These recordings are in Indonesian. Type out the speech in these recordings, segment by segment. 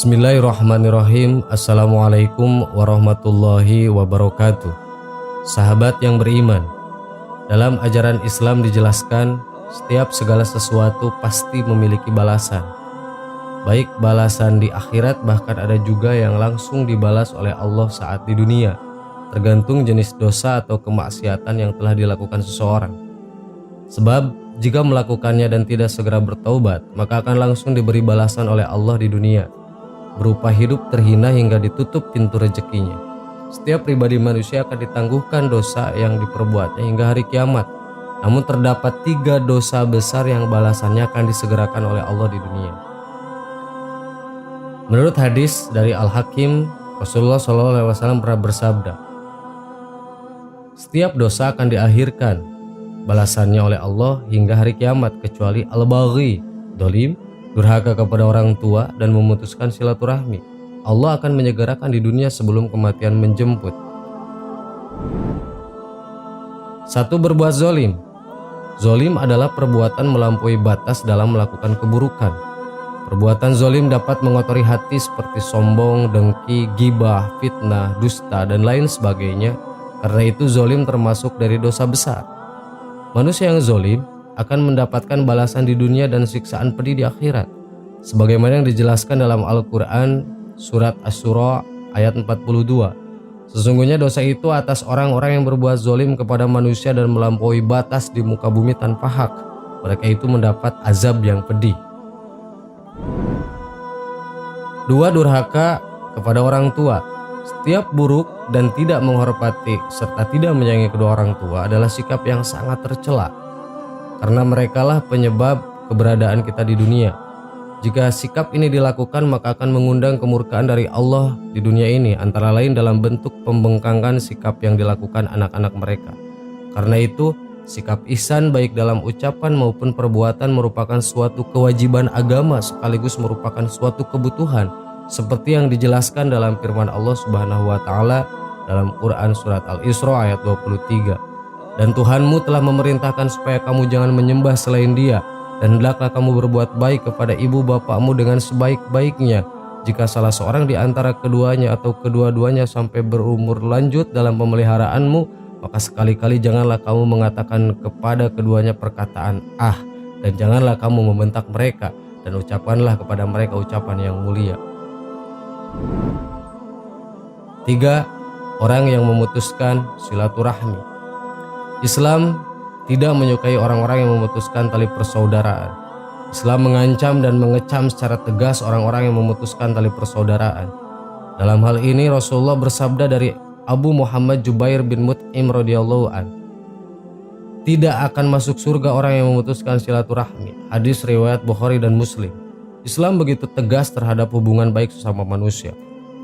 Bismillahirrahmanirrahim. Assalamualaikum warahmatullahi wabarakatuh. Sahabat yang beriman, dalam ajaran Islam dijelaskan setiap segala sesuatu pasti memiliki balasan. Baik balasan di akhirat, bahkan ada juga yang langsung dibalas oleh Allah saat di dunia, tergantung jenis dosa atau kemaksiatan yang telah dilakukan seseorang. Sebab jika melakukannya dan tidak segera bertaubat, maka akan langsung diberi balasan oleh Allah di dunia, berupa hidup terhina hingga ditutup pintu rezekinya. Setiap pribadi manusia akan ditangguhkan dosa yang diperbuatnya hingga hari kiamat. Namun terdapat 3 dosa besar yang balasannya akan disegerakan oleh Allah di dunia. Menurut hadis dari Al-Hakim, Rasulullah SAW pernah bersabda, setiap dosa akan diakhirkan balasannya oleh Allah hingga hari kiamat, kecuali al-baghi, dolim, durhaka kepada orang tua, dan memutuskan silaturahmi. Allah akan menyegerakan di dunia sebelum kematian menjemput. 1. Berbuat zolim. Zolim adalah perbuatan melampaui batas dalam melakukan keburukan. Perbuatan zolim dapat mengotori hati seperti sombong, dengki, gibah, fitnah, dusta, dan lain sebagainya. Karena itu zolim termasuk dari dosa besar. Manusia yang zolim akan mendapatkan balasan di dunia dan siksaan pedih di akhirat, sebagaimana yang dijelaskan dalam Al-Quran surat Asy-Syura ayat 42. Sesungguhnya dosa itu atas orang-orang yang berbuat zolim kepada manusia dan melampaui batas di muka bumi tanpa hak. Mereka itu mendapat azab yang pedih. 2. Durhaka kepada orang tua. Setiap buruk dan tidak menghormati serta tidak menyayangi kedua orang tua adalah sikap yang sangat tercela, karena merekalah penyebab keberadaan kita di dunia. Jika sikap ini dilakukan, maka akan mengundang kemurkaan dari Allah di dunia ini, antara lain dalam bentuk pembengkangan sikap yang dilakukan anak-anak mereka. Karena itu, sikap ihsan baik dalam ucapan maupun perbuatan merupakan suatu kewajiban agama sekaligus merupakan suatu kebutuhan, seperti yang dijelaskan dalam firman Allah Subhanahu wa taala dalam Quran surat Al-Isra ayat 23. Dan Tuhanmu telah memerintahkan supaya kamu jangan menyembah selain Dia, dan hendaklah kamu berbuat baik kepada ibu bapakmu dengan sebaik-baiknya. Jika salah seorang di antara keduanya atau kedua-duanya sampai berumur lanjut dalam pemeliharaanmu, maka sekali-kali janganlah kamu mengatakan kepada keduanya perkataan "ah", dan janganlah kamu membentak mereka, dan ucapkanlah kepada mereka ucapan yang mulia. 3. Orang yang memutuskan silaturahmi. Islam tidak menyukai orang-orang yang memutuskan tali persaudaraan. Islam mengancam dan mengecam secara tegas orang-orang yang memutuskan tali persaudaraan. Dalam hal ini Rasulullah bersabda dari Abu Muhammad Jubair bin Mut'im radhiyallahu an, tidak akan masuk surga orang yang memutuskan silaturahmi. Hadis riwayat Bukhari dan Muslim. Islam begitu tegas terhadap hubungan baik sesama manusia.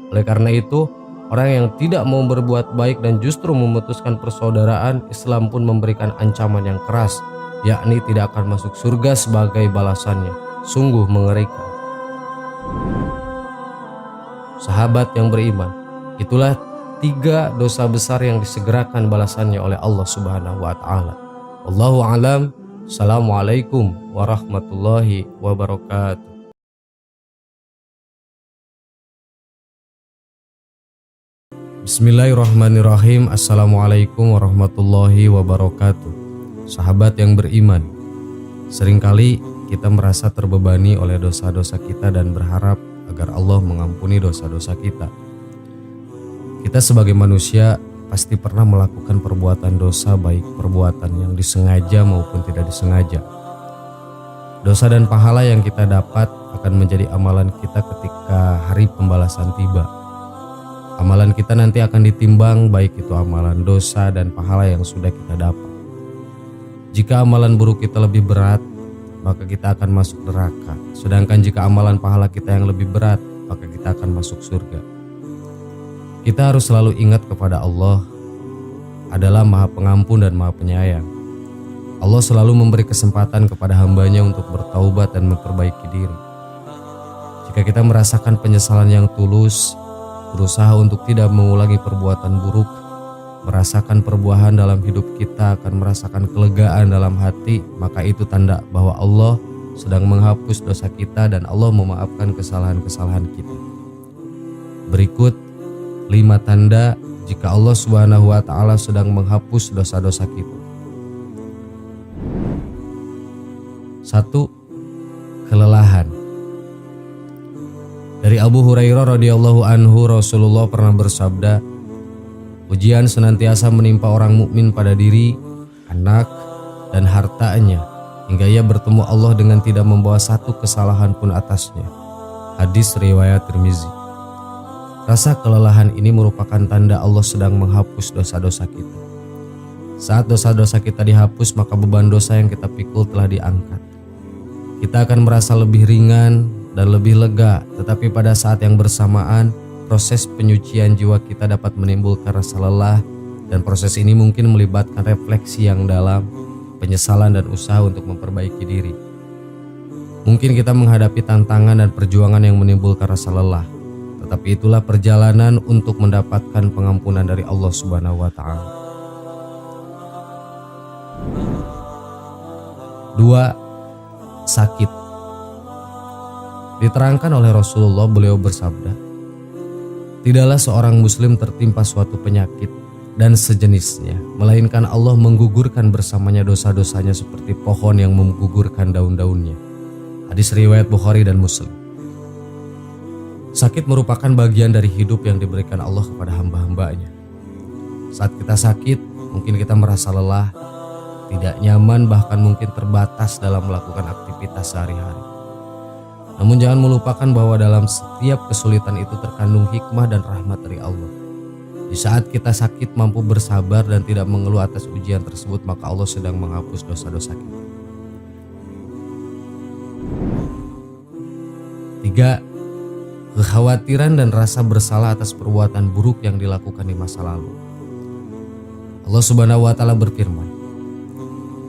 Oleh karena itu, orang yang tidak mau berbuat baik dan justru memutuskan persaudaraan, Islam pun memberikan ancaman yang keras, yakni tidak akan masuk surga sebagai balasannya. Sungguh mengerikan. Sahabat yang beriman, itulah 3 dosa besar yang disegerakan balasannya oleh Allah Subhanahu wa taala. Wallahu a'lam. Assalamualaikum warahmatullahi wabarakatuh. Bismillahirrahmanirrahim. Assalamualaikum warahmatullahi wabarakatuh. Sahabat yang beriman, seringkali kita merasa terbebani oleh dosa-dosa kita dan berharap agar Allah mengampuni dosa-dosa kita. Kita sebagai manusia pasti pernah melakukan perbuatan dosa, baik perbuatan yang disengaja maupun tidak disengaja. Dosa dan pahala yang kita dapat akan menjadi amalan kita ketika hari pembalasan tiba. Amalan kita nanti akan ditimbang, baik itu amalan dosa dan pahala yang sudah kita dapat. Jika amalan buruk kita lebih berat, maka kita akan masuk neraka. Sedangkan jika amalan pahala kita yang lebih berat, maka kita akan masuk surga. Kita harus selalu ingat kepada Allah adalah Maha Pengampun dan Maha Penyayang. Allah selalu memberi kesempatan kepada hambanya untuk bertaubat dan memperbaiki diri. Jika kita merasakan penyesalan yang tulus, berusaha untuk tidak mengulangi perbuatan buruk, merasakan perbuahan dalam hidup kita, akan merasakan kelegaan dalam hati, maka itu tanda bahwa Allah sedang menghapus dosa kita dan Allah memaafkan kesalahan-kesalahan kita. Berikut 5 tanda jika Allah Subhanahu wa taala sedang menghapus dosa-dosa kita. 1. Kelelahan. Dari Abu Hurairah radhiyallahu anhu, Rasulullah pernah bersabda, ujian senantiasa menimpa orang mukmin pada diri, anak, dan hartanya, hingga ia bertemu Allah dengan tidak membawa satu kesalahan pun atasnya. Hadis riwayat Tirmizi. Rasa kelelahan ini merupakan tanda Allah sedang menghapus dosa-dosa kita. Saat dosa-dosa kita dihapus, maka beban dosa yang kita pikul telah diangkat. Kita akan merasa lebih ringan dan lebih lega, tetapi pada saat yang bersamaan, proses penyucian jiwa kita dapat menimbulkan rasa lelah, dan proses ini mungkin melibatkan refleksi yang dalam, penyesalan dan usaha untuk memperbaiki diri. Mungkin kita menghadapi tantangan dan perjuangan yang menimbulkan rasa lelah, tetapi itulah perjalanan untuk mendapatkan pengampunan dari Allah Subhanahu wa taala. 2. Sakit. Diterangkan oleh Rasulullah, beliau bersabda, tidaklah seorang muslim tertimpa suatu penyakit dan sejenisnya, melainkan Allah menggugurkan bersamanya dosa-dosanya seperti pohon yang menggugurkan daun-daunnya. Hadis riwayat Bukhari dan Muslim. Sakit merupakan bagian dari hidup yang diberikan Allah kepada hamba-hambanya. Saat kita sakit, mungkin kita merasa lelah, tidak nyaman, bahkan mungkin terbatas dalam melakukan aktivitas sehari-hari. Namun jangan melupakan bahwa dalam setiap kesulitan itu terkandung hikmah dan rahmat dari Allah. Di saat kita sakit mampu bersabar dan tidak mengeluh atas ujian tersebut, maka Allah sedang menghapus dosa-dosa kita. 3. Kekhawatiran dan rasa bersalah atas perbuatan buruk yang dilakukan di masa lalu. Allah Subhanahu wa taala berfirman,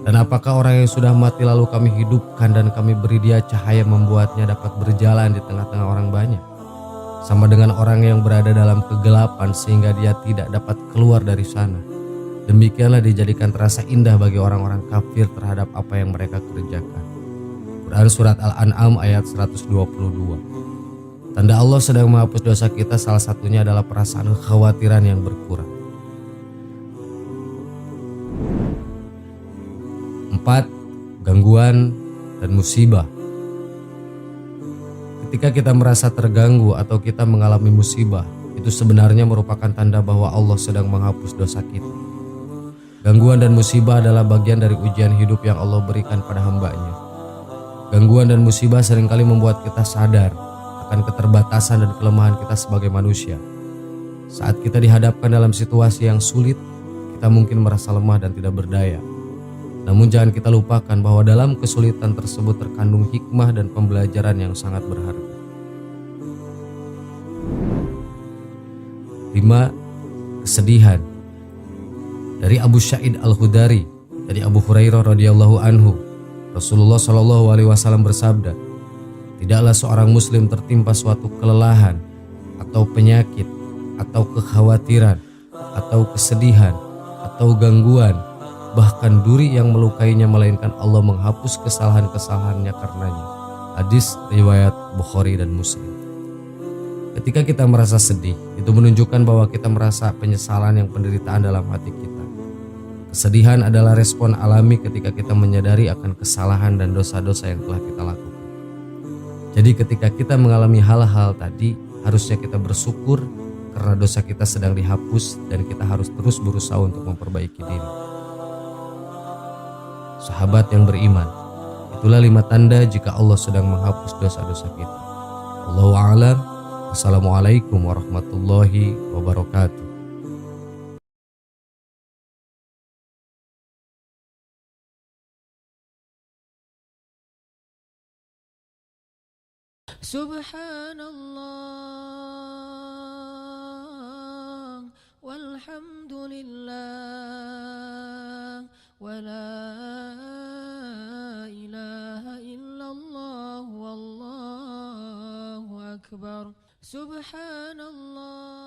dan apakah orang yang sudah mati lalu kami hidupkan dan kami beri dia cahaya membuatnya dapat berjalan di tengah-tengah orang banyak, sama dengan orang yang berada dalam kegelapan sehingga dia tidak dapat keluar dari sana. Demikianlah dijadikan terasa indah bagi orang-orang kafir terhadap apa yang mereka kerjakan. Quran Surat Al-An'am ayat 122. Tanda Allah sedang menghapus dosa kita salah satunya adalah perasaan kekhawatiran yang berkurang. 4. Gangguan dan musibah. Ketika kita merasa terganggu atau kita mengalami musibah, itu sebenarnya merupakan tanda bahwa Allah sedang menghapus dosa kita. Gangguan dan musibah adalah bagian dari ujian hidup yang Allah berikan pada hamba-Nya. Gangguan dan musibah seringkali membuat kita sadar akan keterbatasan dan kelemahan kita sebagai manusia. Saat kita dihadapkan dalam situasi yang sulit, kita mungkin merasa lemah dan tidak berdaya. Namun jangan kita lupakan bahwa dalam kesulitan tersebut terkandung hikmah dan pembelajaran yang sangat berharga. 5. Kesedihan. Dari Abu Sa'id Al-Khudari, dari Abu Hurairah radhiyallahu anhu, Rasulullah shallallahu alaihi wasallam bersabda, tidaklah seorang muslim tertimpa suatu kelelahan atau penyakit atau kekhawatiran atau kesedihan atau gangguan, bahkan duri yang melukainya, melainkan Allah menghapus kesalahan-kesalahannya karenanya. Hadis riwayat Bukhari dan Muslim. Ketika kita merasa sedih, itu menunjukkan bahwa kita merasa penyesalan yang penderitaan dalam hati kita. Kesedihan adalah respon alami ketika kita menyadari akan kesalahan dan dosa-dosa yang telah kita lakukan. Jadi ketika kita mengalami hal-hal tadi, harusnya kita bersyukur karena dosa kita sedang dihapus dan kita harus terus berusaha untuk memperbaiki diri. Sahabat yang beriman, itulah 5 tanda jika Allah sedang menghapus dosa-dosa kita. Wallahu a'lam. Wassalamualaikum warahmatullahi wabarakatuh. Subhanallah walhamdulillah wala ilaha illallah wallahu akbar. Subhanallah